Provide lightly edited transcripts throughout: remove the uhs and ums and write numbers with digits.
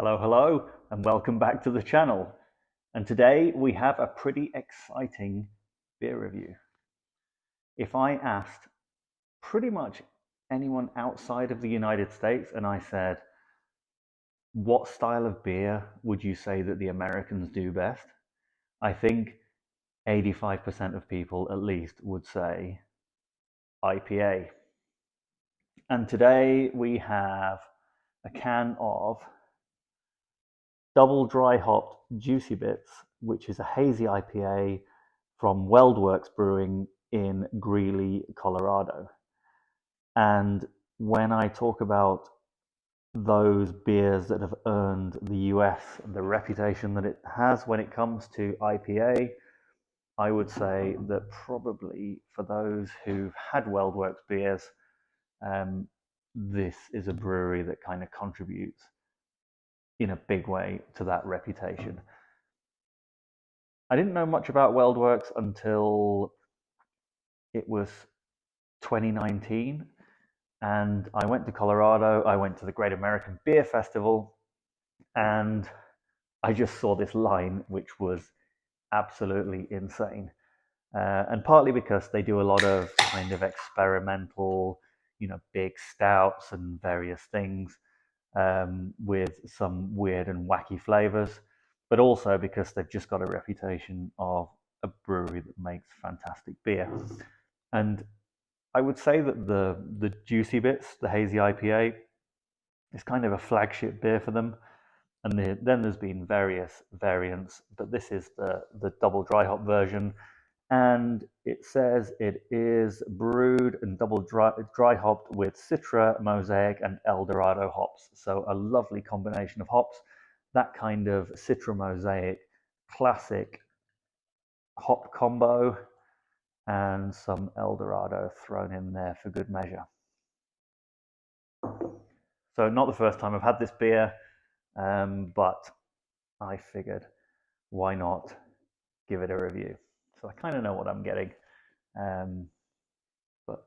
Hello, and welcome back to the channel. And today we have a pretty exciting beer review. If I asked pretty much anyone outside of the United States and I said, what style of beer would you say that the Americans do best? I think 85% of people at least would say IPA. And today we have a can of double dry hopped Juicy Bits, which is a hazy IPA from Weldwerks Brewing in Greeley, Colorado. And when I talk about those beers that have earned the US the reputation that it has when it comes to IPA, I would say that probably for those who've had Weldwerks beers, this is a brewery that kind of contributes in a big way to that reputation. I didn't know much about Weldwerks until it was 2019, and I went to Colorado. I went to the Great American Beer Festival, and I just saw this line, which was absolutely insane. And partly because they do a lot of kind of experimental, big stouts and various things with some weird and wacky flavors, but also because they've just got a reputation of a brewery that makes fantastic beer. And I would say that the Juicy Bits, the Hazy IPA, is kind of a flagship beer for them. And then there's been various variants, but this is the double dry hop version. And it says it is brewed and double dry hopped with Citra, Mosaic, and Eldorado hops. So a lovely combination of hops. That kind of Citra Mosaic classic hop combo, and some Eldorado thrown in there for good measure. So not the first time I've had this beer, but I figured, why not give it a review? So I kind of know what I'm getting, but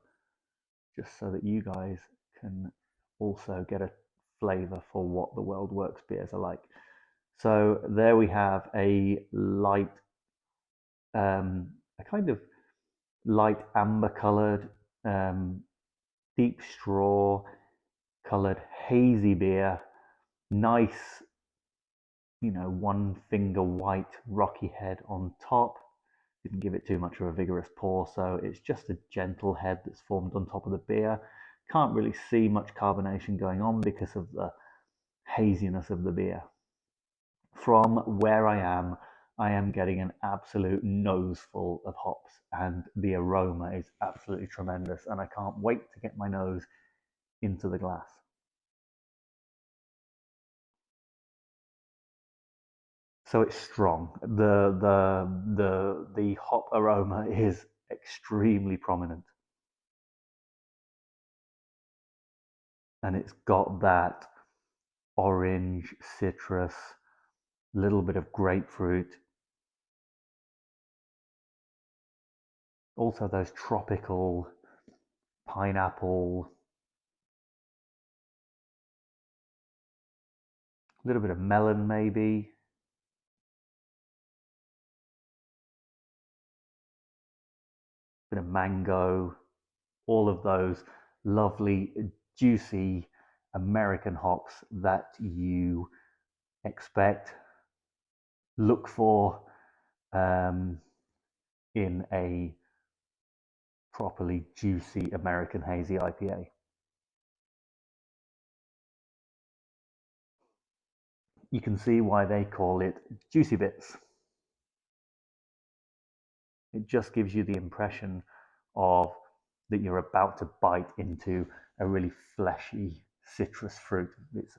just so that you guys can also get a flavor for what the Weldwerks beers are like. So there we have a light, a kind of light amber colored, deep straw colored hazy beer. Nice, one finger white rocky head on top. Didn't give it too much of a vigorous pour, so it's just a gentle head that's formed on top of the beer. Can't really see much carbonation going on because of the haziness of the beer. From where I am getting an absolute noseful of hops, and the aroma is absolutely tremendous, and I can't wait to get my nose into the glass. So it's strong. The hop aroma is extremely prominent, and it's got that orange, citrus, little bit of grapefruit. Also those tropical pineapple, a little bit of melon maybe. Bit of mango, all of those lovely, juicy American hops that you expect, look for in a properly juicy American hazy IPA. You can see why they call it Juicy Bits. It just gives you the impression of that you're about to bite into a really fleshy citrus fruit. It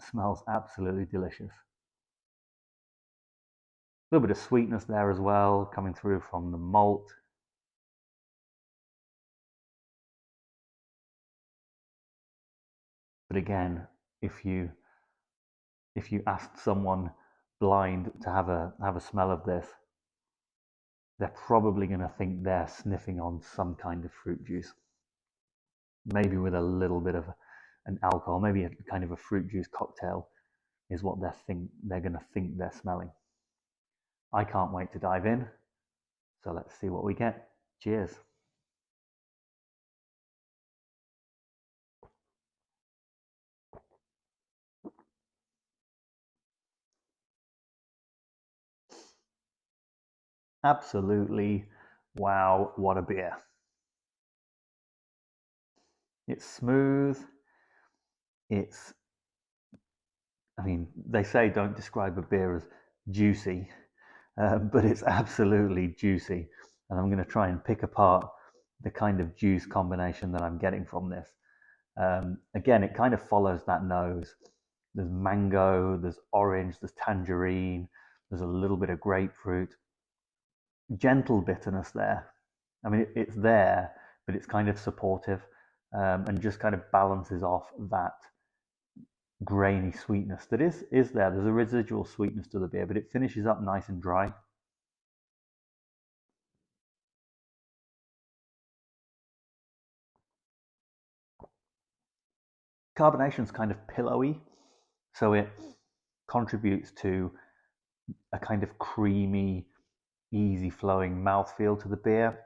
smells absolutely delicious. A little bit of sweetness there as well, coming through from the malt. But again, if you asked someone blind to have a smell of this, they're probably going to think they're sniffing on some kind of fruit juice, maybe with a little bit of an alcohol, maybe a kind of a fruit juice cocktail. is what they're going to think they're smelling. I can't wait to dive in. So let's see what we get. Cheers. Absolutely. Wow, what a beer. It's smooth. It's, I mean, they say don't describe a beer as juicy, but it's absolutely juicy. And I'm going to try and pick apart the kind of juice combination that I'm getting from this. Again, it kind of follows that nose. There's mango, there's orange, there's tangerine, there's a little bit of grapefruit, gentle bitterness there. I mean, it's there, but it's kind of supportive, and just kind of balances off that grainy sweetness that is there. There's a residual sweetness to the beer, but it finishes up nice and dry. Carbonation's kind of pillowy, so it contributes to a kind of creamy, easy flowing mouthfeel to the beer.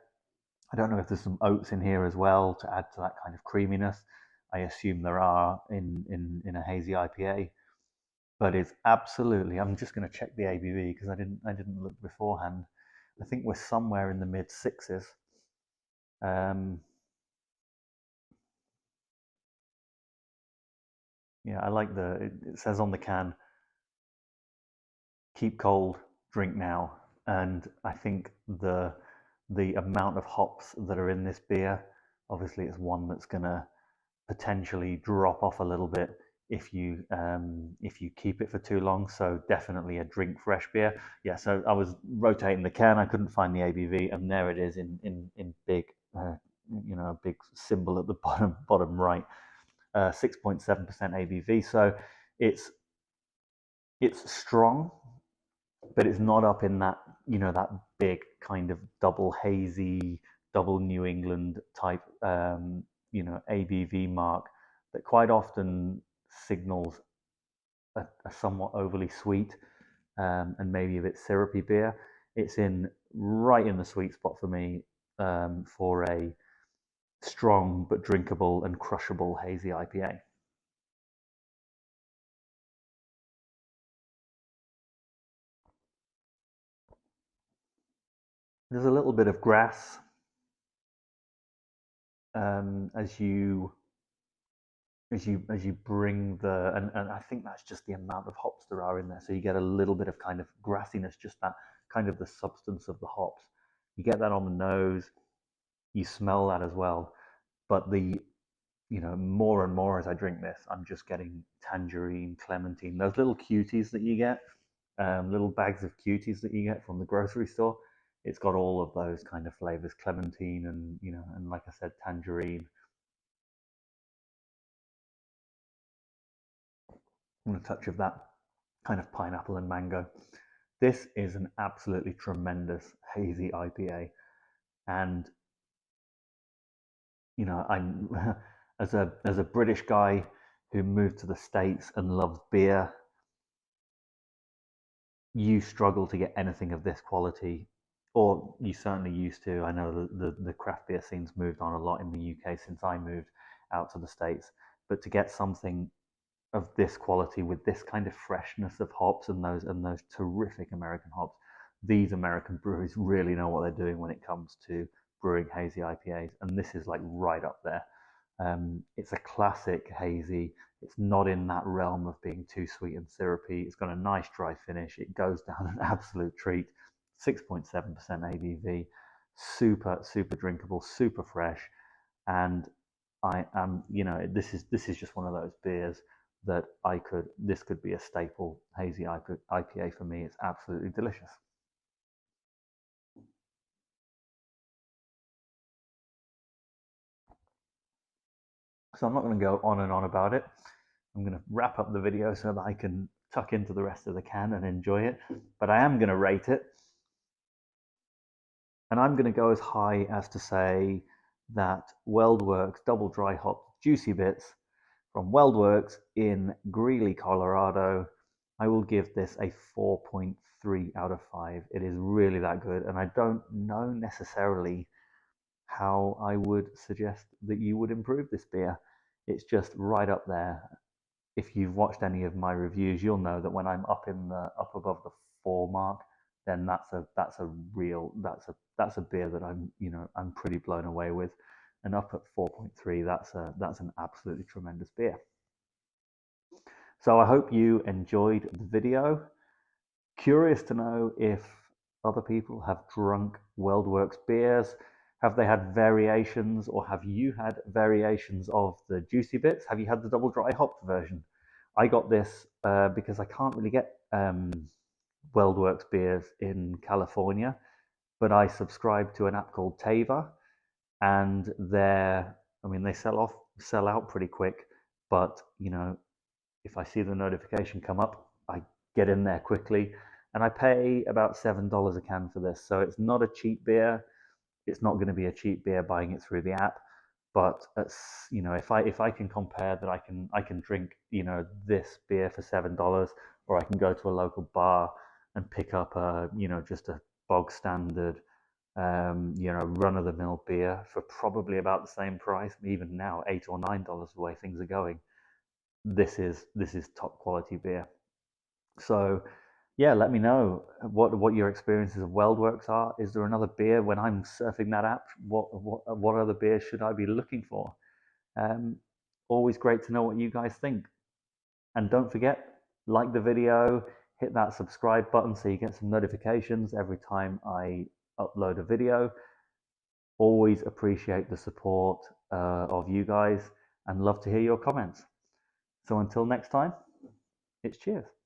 I don't know if there's some oats in here as well to add to that kind of creaminess. I assume there are in a hazy IPA, but it's absolutely. I'm just going to check the ABV because I didn't look beforehand. I think we're somewhere in the mid sixes. Um, yeah, I like it says on the can, keep cold, drink now. And I think the amount of hops that are in this beer, obviously, it's one that's going to potentially drop off a little bit if you keep it for too long. So definitely a drink fresh beer. Yeah. So I was rotating the can, I couldn't find the ABV, and there it is in big, a big symbol at the bottom right. 6.7% ABV. So it's it's strong, but it's not up in that that big kind of double hazy, double New England type ABV mark that quite often signals a somewhat overly sweet and maybe a bit syrupy beer. It's in right in the sweet spot for me for a strong but drinkable and crushable hazy IPA. There's a little bit of grass as you bring and I think that's just the amount of hops there are in there. So you get a little bit of kind of grassiness, just that kind of the substance of the hops. You get that on the nose, you smell that as well. But more and more as I drink this, I'm just getting tangerine, clementine, those little cuties that you get, little bags of cuties that you get from the grocery store. It's got all of those kind of flavors, clementine and like I said, tangerine, and a touch of that kind of pineapple and mango. This is an absolutely tremendous hazy IPA, and I'm as a British guy who moved to the States and loves beer, you struggle to get anything of this quality, or you certainly used to. I know the craft beer scene's moved on a lot in the UK since I moved out to the States, but to get something of this quality with this kind of freshness of hops and those terrific American hops. These American breweries really know what they're doing when it comes to brewing hazy IPAs, and this is like right up there. It's a classic hazy. It's not in that realm of being too sweet and syrupy. It's got a nice dry finish. It goes down an absolute treat. 6.7% ABV, super super drinkable, super fresh, and I am, this is just one of those beers that this could be a staple hazy IPA for me. It's absolutely delicious. So I'm not going to go on and on about it. I'm going to wrap up the video so that I can tuck into the rest of the can and enjoy it. But I am going to rate it, and I'm going to go as high as to say that Weldwerks double dry hop juicy bits from Weldwerks in Greeley, Colorado I will give this a 4.3 out of 5. It is really that good, and I don't know necessarily how I would suggest that you would improve this beer. It's just right up there. If you've watched any of my reviews, you'll know that when I'm up above the 4 mark, then that's a beer that I'm pretty blown away with. And up at 4.3, that's an absolutely tremendous beer. So I hope you enjoyed the video. Curious to know if other people have drunk Weldwerks beers. Have they had variations, or have you had variations of the juicy bits? Have you had the double dry hopped version? I got this because I can't really get Weldwerks beers in California, but I subscribe to an app called Tava, and they sell out pretty quick. But if I see the notification come up, I get in there quickly, and I pay about $7 a can for this. So it's not a cheap beer. It's not going to be a cheap beer buying it through the app, but if I can compare that, I can drink this beer for $7, or I can go to a local bar and pick up just a bog standard run of the mill beer for probably about the same price, even now $8 or $9 the way things are going. This is top quality beer. So yeah, let me know what your experiences of Weldwerks are. Is there another beer when I'm surfing that app? What other beers should I be looking for? Um, Always great to know what you guys think. And don't forget, like the video, hit that subscribe button so you get some notifications every time I upload a video. Always appreciate the support of you guys and love to hear your comments. So until next time, it's cheers.